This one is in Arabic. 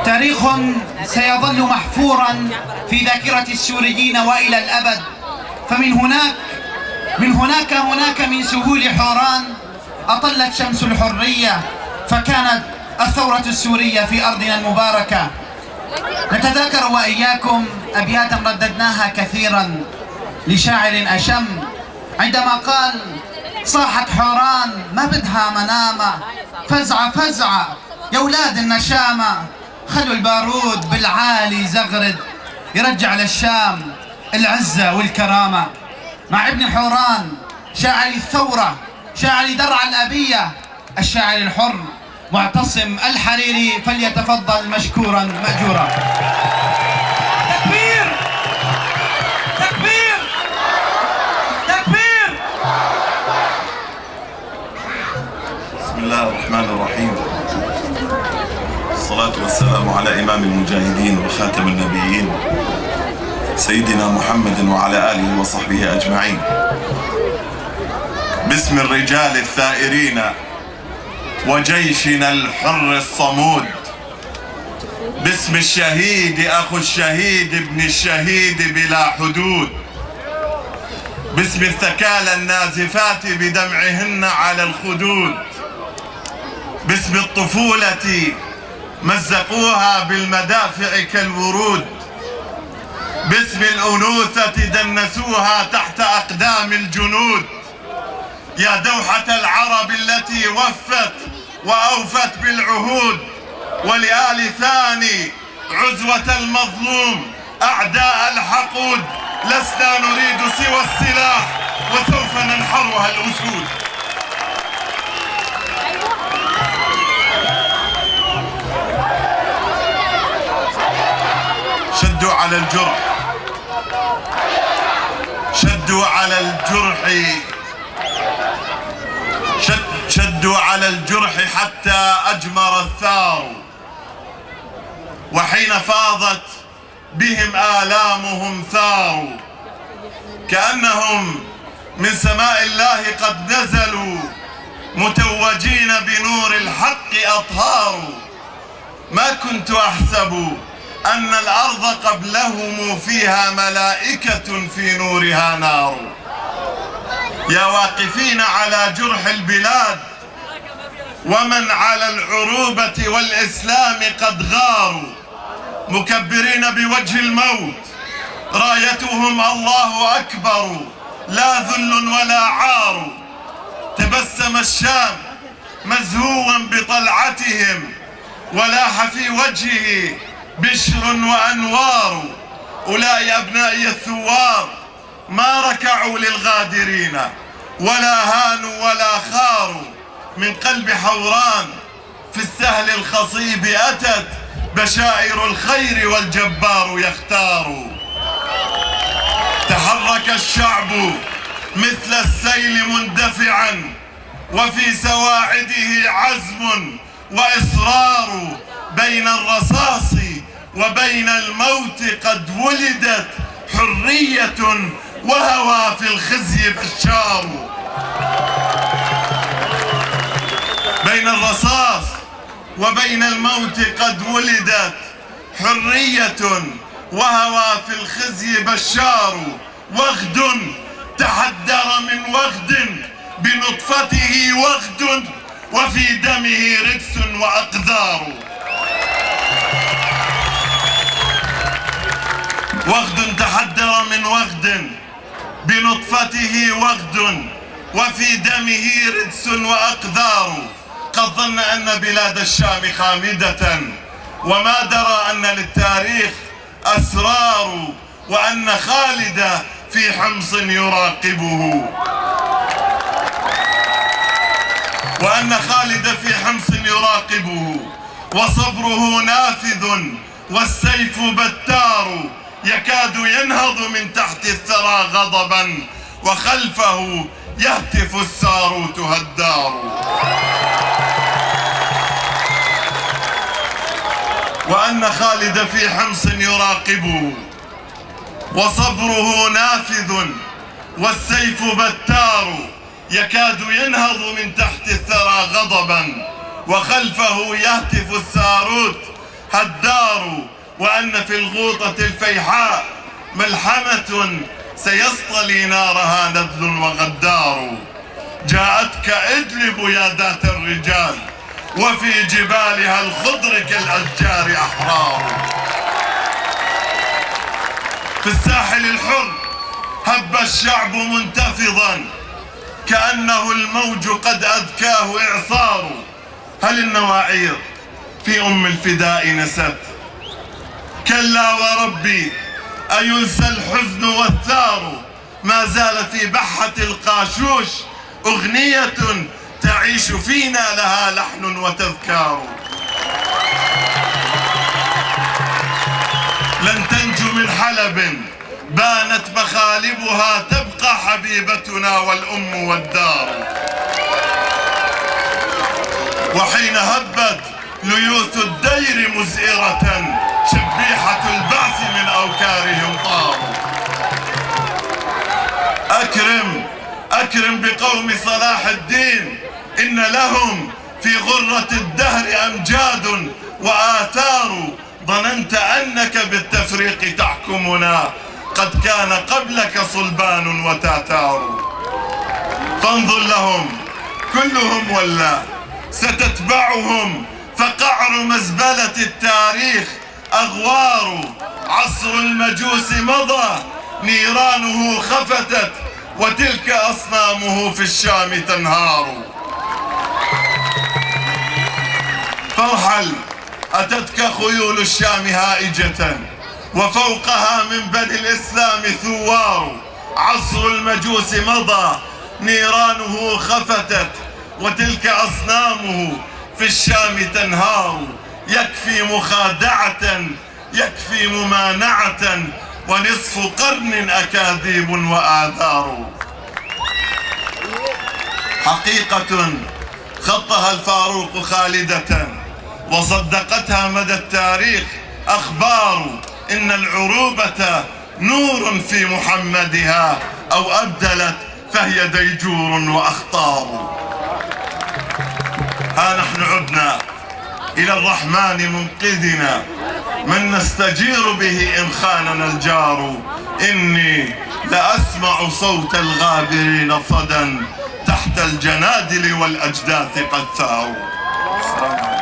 تاريخ سيظل محفورا في ذاكرة السوريين وإلى الأبد. فمن هناك من سهول حوران أطلت شمس الحرية، فكانت الثورة السورية في أرضنا المباركة. نتذاكر وإياكم أبياتا رددناها كثيرا لشاعر أشم عندما قال: صاحت حوران ما بدها منامة، فزعة فزعة يا ولاد النشامة، خلوا البارود بالعالي زغرد يرجع للشام العزة والكرامة. مع ابن حوران شاعر الثورة، شاعر درعا الأبية، الشاعر الحر معتصم الحريري، فليتفضل مشكورا مأجورا. تكبير تكبير تكبير. بسم الله الرحمن الرحيم، الصلاة والسلام على إمام المجاهدين وخاتم النبيين سيدنا محمد وعلى آله وصحبه أجمعين. باسم الرجال الثائرين وجيشنا الحر الصمود، باسم الشهيد أخو الشهيد ابن الشهيد بلا حدود، باسم الثكالى النازفات بدمعهن على الخدود، باسم الطفولة مزقوها بالمدافع كالورود، باسم الأنوثة دنسوها تحت أقدام الجنود. يا دوحة العرب التي وفت وأوفت بالعهود، ولآل ثاني عزوة المظلوم أعداء الحقود، لسنا نريد سوى السلاح وسوف ننحرها الأسود. شدوا على الجرح، شدوا على الجرح، شدوا على الجرح حتى أجمر الثار، وحين فاضت بهم آلامهم ثاروا، كأنهم من سماء الله قد نزلوا متوجين بنور الحق أطهار. ما كنت أحسب أن الأرض قبلهم فيها ملائكة في نورها نار. يا واقفين على جرح البلاد ومن على العروبة والإسلام قد غاروا، مكبرين بوجه الموت رايتهم الله أكبر، لا ذل ولا عار. تبسم الشام مزهوا بطلعتهم، ولاح في وجهه بشر وأنوار. أولئك أبنائي الثوار ما ركعوا للغادرين ولا هانوا ولا خاروا. من قلب حوران في السهل الخصيب أتت بشائر الخير والجبار يختار. تحرك الشعب مثل السيل مندفعا، وفي سواعده عزم وإصرار. بين الرصاص وبين الموت قد ولدت حرية، وهوى في الخزي بشار. بين الرصاص وبين الموت قد ولدت حرية، وهوى في الخزي بشار. وغد تحدر من وغد، بنطفته وغد وفي دمه رجس وأقذار. وغد تحدر من وغد، بنطفته وغد وفي دمه رجس وأقذار. قد ظن أن بلاد الشام خامدة، وما درى أن للتاريخ أسرار، وأن خالد في حمص يراقبه، وأن خالد في حمص يراقبه. وصبره نافذ والسيف بتار، يكاد ينهض من تحت الثرى غضبا، وخلفه يهتف الساروت هدار. وأن خالد في حمص يراقبه، وصبره نافذ والسيف بتار، يكاد ينهض من تحت الثرى غضبا، وخلفه يهتف الساروت هدار، وأن في الغوطة الفيحاء ملحمة سيصطلي نارها نذل وغدار. جاءتك إدلب يا ذات الرجال، وفي جبالها الخضر كالأشجار أحرار. في الساحل الحر هب الشعب منتفضا، كأنه الموج قد أذكاه إعصار. هل النواعير في أم الفداء نست؟ كلا وربي أينسى الحزن والثار. ما زال في بحة القاشوش أغنية تعيش فينا لها لحن وتذكار. لن تنجو من حلب بانت مخالبها، تبقى حبيبتنا والأم والدار. وحين هبت ليوث الدير مزئرة، شبيحة البعث من أوكارهم طاروا. أكرم بقوم صلاح الدين، إن لهم في غرة الدهر أمجاد وآثار. ظننت أنك بالتفريق تحكمنا، قد كان قبلك صلبان وتاتار. فانظر لهم كلهم ولا ستتبعهم، فقعر مزبلة التاريخ أغوار. عصر المجوس مضى نيرانه خفتت، وتلك أصنامه في الشام تنهار. فارحل أتتك خيول الشام هائجة، وفوقها من بني الإسلام ثوار. عصر المجوس مضى نيرانه خفتت، وتلك أصنامه في الشام تنهار. يكفي مخادعة، يكفي ممانعة، ونصف قرن أكاذيب وآثار. حقيقة خطها الفاروق خالدة، وصدقتها مدى التاريخ أخبار. إن العروبة نور في محمدها، أو أبدلت فهي ديجور وأخطار. ها نحن عدنا إلى الرحمن منقذنا، من نستجير به إن خاننا الجار. إني لأسمع صوت الغابرين صدى، تحت الجنادل والأجداث قد ثاروا.